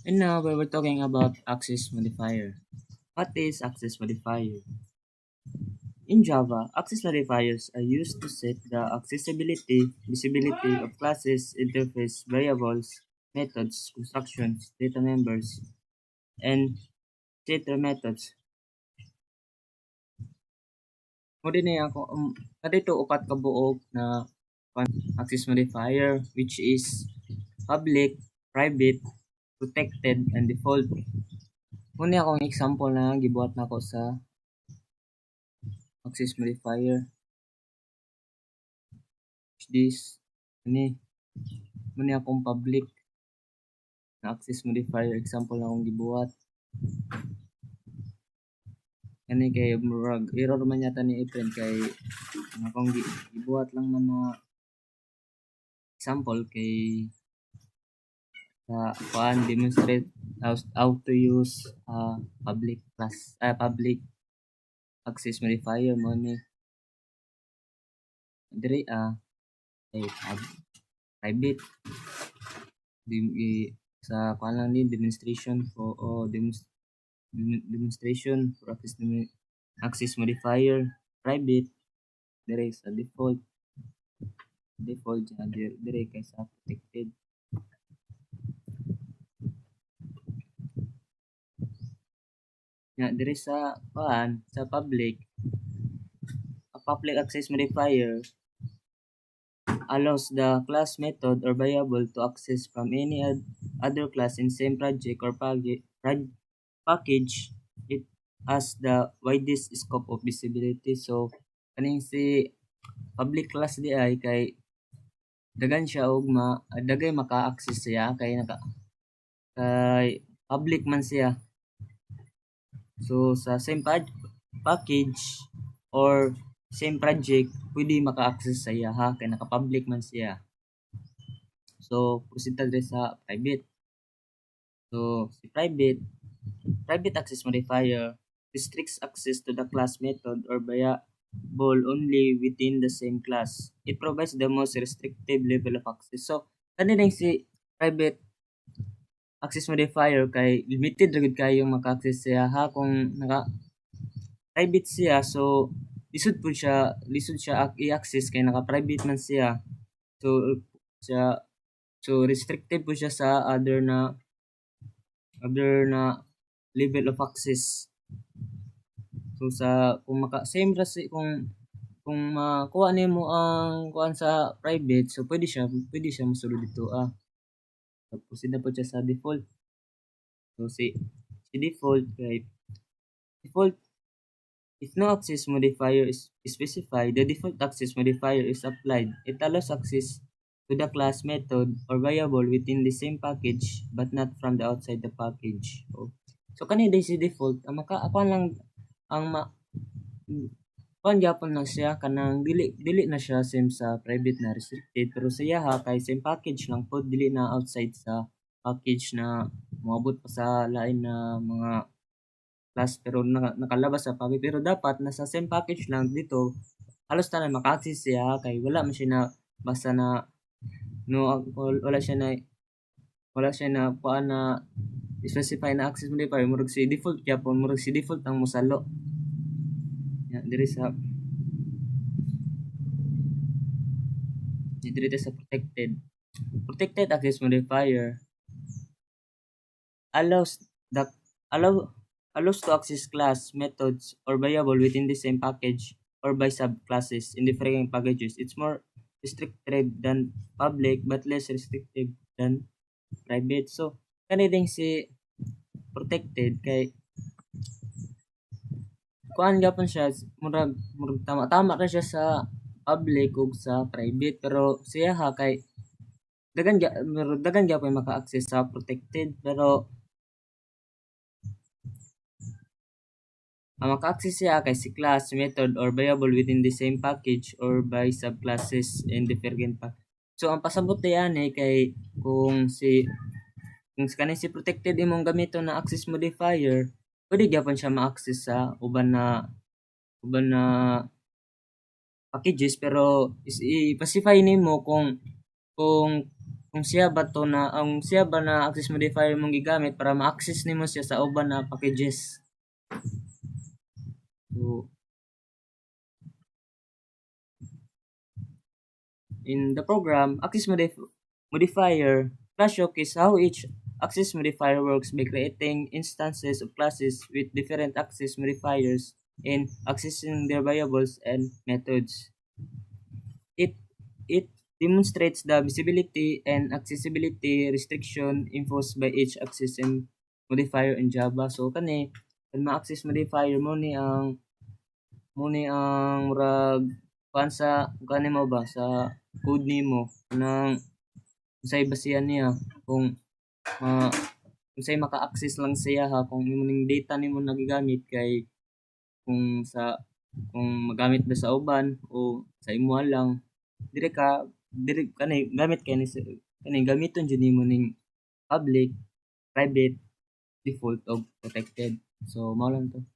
And now we were talking about access modifier. What is access modifier? In Java, access modifiers are used to set the accessibility, visibility of classes, interface, variables, methods, constructions, data members, and data methods. Mo din ako kadito upat ka buok na access modifier which is public, private, protected, and default. Muna akong example na gibuhat nako sa access modifier. This ini muna akong public na access modifier example na akong gibuhat. Kani kay murag error man yata ni i-print kay akong gibuhat lang man na example kay sa demonstrate how to use public access modifier mo ni diri ay private sa kuan lang din demonstration demonstration for access modifier private dire sa default dire kay sa protected. Dire sa sa public, a public access modifier allows the class method or variable to access from any other class in same project or package. It has the widest scope of visibility. So kaning si public class di ay kay dagan siya og dagay maka-access siya kay public man siya. So sa same package or same project pwede maka-access sa iya ha kay naka-public man siya. So proceed ta sa private. So si private access modifier restricts access to the class method or variable only within the same class. It provides the most restrictive level of access. So kanina si private access modifier kay limited ra gud kayo maka-access siya ha kung naka private siya so lisod siya i-access kay naka-private man siya. So restricted po siya sa other na level of access. So sa kung same ra si kung makuha nimo ang kuan sa private so pwede siya mosulod dito tapos na po siya sa default. So si default kay default if no access modifier is specified, the default access modifier is applied. It allows access to the class method or variable within the same package but not from the outside the package. So kanina si default ang ako lang ang kuan gyapon na siya kanang dili na siya same sa private na restricted pero siya kay same package lang po dili na outside sa package na moabot pa sa lain na mga class pero nakalabas sa package pero dapat nasa same package lang dito halos tanan maka-access siya kay wala man siya na basta na wala siya na kuan na specify na access modifier murag si default gyapon murag si default ang mosalo diri sa protected access modifier allows to access class methods or variable within the same package or by subclasses in different packages. It's more restrictive than public but less restrictive than private. So kaniding si protected kay kuan gyapon siya murag tama ra siya sa public ug sa private pero siya kay dagan gyapon maka-access sa protected pero maka-access siya kay si class, method, or variable within the same package or by subclasses in different So ang pasabot yan kay kung kanin si protected imong gamito na access modifier, pwede gyapon siya ma-access sa uban na packages pero i-specify nimo kung kung siya ba na access modifier mong gigamit para ma-access nimo siya sa uban na packages. So, in the program, modifier class showcase how each access modifier works by creating instances of classes with different access modifiers and accessing their variables and methods. It it demonstrates the visibility and accessibility restriction imposed by each access and modifier in Java. So kani kan ma-access modifier mo ni ang murag kuan sa kani mo ba sa code nimo nang unsay basihan niya kung ma unsay maka-access lang siya ha kung imo ning data nimo nagigamit kay kung sa kung magamit ba sa uban o sa imo lang diri kani gamit kay ni kani gamiton jud nimo ning public, private, default o protected. So mao lang to.